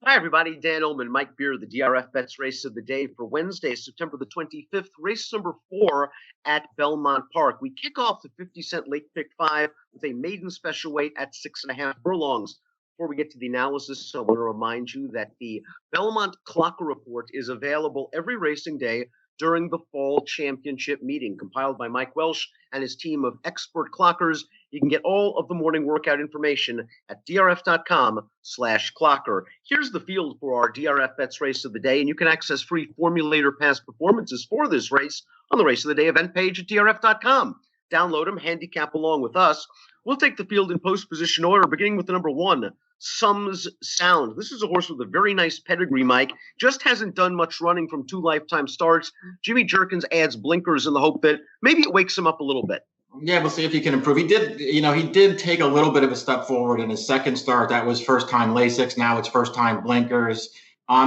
Hi, everybody. Dan Illman, Mike Beer, the DRFBets race of the day for Wednesday, September the 25th, race number 4 at Belmont Park. We kick off the 50-cent late pick 5 with a maiden special weight at 6.5 furlongs. Before we get to the analysis, I want to remind you that the Belmont Clocker Report is available every racing day during the fall championship meeting, compiled by Mike Welsh and his team of expert clockers. You can get all of the morning workout information at drf.com/clocker. Here's the field for our DRF Bets race of the day, and you can access free formulator past performances for this race on the race of the day event page at drf.com. Download them, handicap along with us. We'll take the field in post position order, beginning with the number 1, Sums Sound. This is a horse with a very nice pedigree, Mike. Just hasn't done much running from 2 lifetime starts. Jimmy Jerkins adds blinkers in the hope that maybe it wakes him up a little bit. Yeah, we'll see if he can improve. He did take a little bit of a step forward in his second start. That was first time Lasix. Now it's first time blinkers.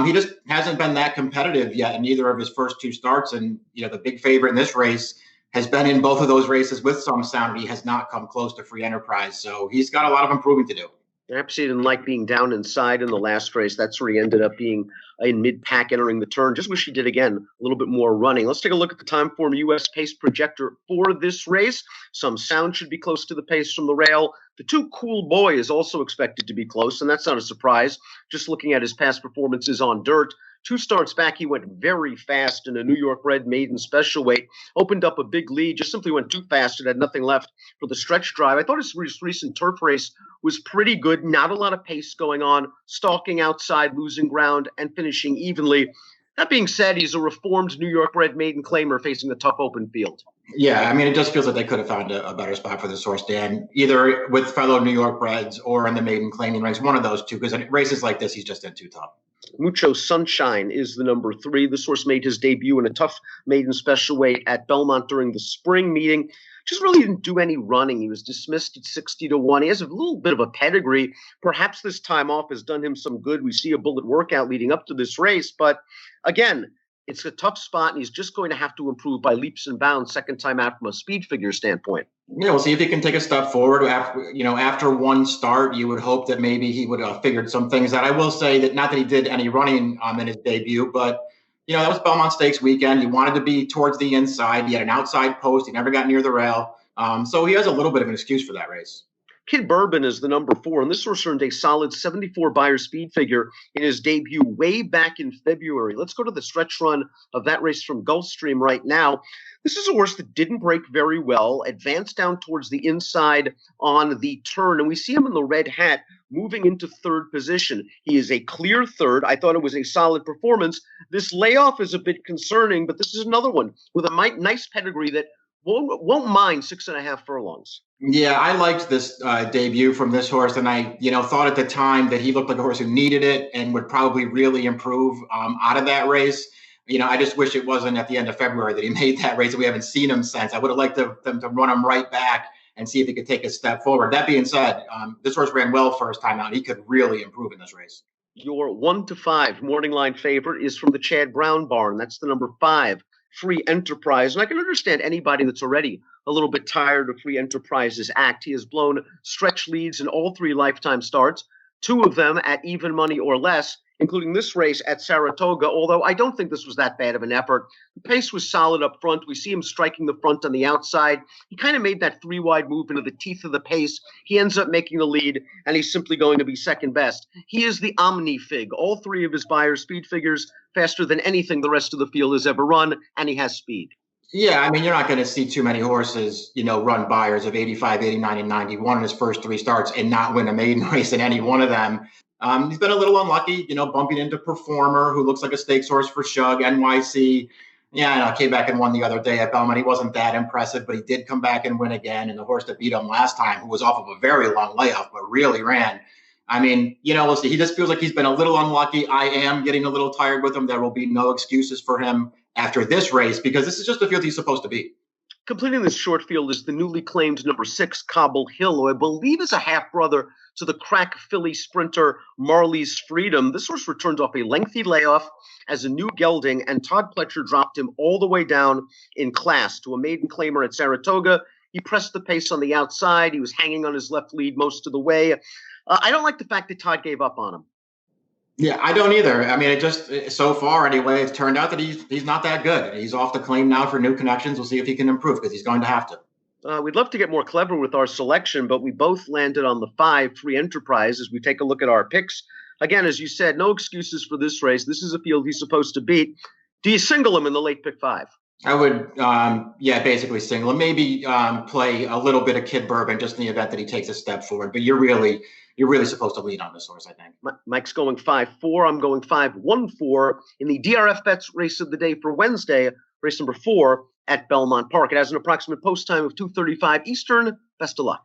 He just hasn't been that competitive yet in either of his first 2 starts. And, the big favorite in this race has been in both of those races with some sound. He has not come close to Free Enterprise. So he's got a lot of improving to do. Perhaps he didn't like being down inside in the last race. That's where he ended up being in mid-pack entering the turn. Just wish he did, again, a little bit more running. Let's take a look at the time form U.S. pace projector for this race. Some sound should be close to the pace from the rail. The 2 Cool Boy is also expected to be close, and that's not a surprise. Just looking at his past performances on dirt, 2 starts back, he went very fast in a New York Red maiden special weight, opened up a big lead, just simply went too fast and had nothing left for the stretch drive. I thought his recent turf race was pretty good, not a lot of pace going on, stalking outside, losing ground, and finishing evenly. That being said, he's a reformed New York Red maiden claimer facing a tough open field. Yeah, I mean, it just feels like they could have found a better spot for this horse, Dan, either with fellow New York Breds or in the maiden claiming ranks, one of those two, because in races like this, he's just in too tough. Mucho Sunshine is the number 3. This horse made his debut in a tough maiden special weight at Belmont during the spring meeting. Just really didn't do any running. He was dismissed at 60-1. He has a little bit of a pedigree. Perhaps this time off has done him some good. We see a bullet workout leading up to this race. But again, it's a tough spot, and he's just going to have to improve by leaps and bounds second time out from a speed figure standpoint. Yeah, we'll see if he can take a step forward. After one start, you would hope that maybe he would have figured some things out. I will say that not that he did any running in his debut, but that was Belmont Stakes weekend. He wanted to be towards the inside. He had an outside post. He never got near the rail. So he has a little bit of an excuse for that race. Kid Bourbon is the number 4, and this horse earned a solid 74 Beyer speed figure in his debut way back in February. Let's go to the stretch run of that race from Gulfstream right now. This is a horse that didn't break very well, advanced down towards the inside on the turn, and we see him in the red hat moving into 3rd position. He is a clear 3rd. I thought it was a solid performance. This layoff is a bit concerning, but this is another one with a nice pedigree that won't mind 6.5 furlongs. Yeah, I liked this debut from this horse, and I, thought at the time that he looked like a horse who needed it and would probably really improve out of that race. I just wish it wasn't at the end of February that he made that race, and we haven't seen him since. I would have liked them to run him right back and see if he could take a step forward. That being said, this horse ran well first time out. He could really improve in this race. Your 1-5 morning line favorite is from the Chad Brown barn. That's the number 5. Free Enterprise. And I can understand anybody that's already a little bit tired of Free Enterprise's act. He has blown stretch leads in all 3 lifetime starts, 2 of them at even money or less, including this race at Saratoga, although I don't think this was that bad of an effort. The pace was solid up front. We see him striking the front on the outside. He kind of made that 3-wide move into the teeth of the pace. He ends up making the lead, and he's simply going to be second best. He is the Omni-Fig. All 3 of his Beyer speed figures faster than anything the rest of the field has ever run, and he has speed. Yeah, I mean, you're not going to see too many horses, run Beyers of 85, 89, and 91 in his first 3 starts and not win a maiden race in any one of them. He's been a little unlucky, bumping into Performer, who looks like a stakes horse for Shug, NYC. Yeah, came back and won the other day at Belmont. He wasn't that impressive, but he did come back and win again. And the horse that beat him last time, who was off of a very long layoff, but really ran. I mean, we'll see. He just feels like he's been a little unlucky. I am getting a little tired with him. There will be no excuses for him after this race, because this is just the field he's supposed to be. Completing this short field is the newly claimed number 6, Cobble Hill, who I believe is a half-brother to the crack Philly sprinter Marley's Freedom. This horse returned off a lengthy layoff as a new gelding, and Todd Pletcher dropped him all the way down in class to a maiden claimer at Saratoga. He pressed the pace on the outside. He was hanging on his left lead most of the way. I don't like the fact that Todd gave up on him. Yeah, I don't either. I mean, it just so far anyway, it's turned out that he's not that good. He's off the claim now for new connections. We'll see if he can improve because he's going to have to. We'd love to get more clever with our selection, but we both landed on the 5 free enterprise as we take a look at our picks. Again, as you said, no excuses for this race. This is a field he's supposed to beat. Do you single him in the late pick 5? I would, basically single him. Maybe play a little bit of Kid Bourbon just in the event that he takes a step forward. But you're really supposed to lead on this horse, I think. Mike's going 5-4. I'm going 5-1-4 in the DRFBets race of the day for Wednesday, race number 4 at Belmont Park. It has an approximate post time of 2:35 Eastern. Best of luck.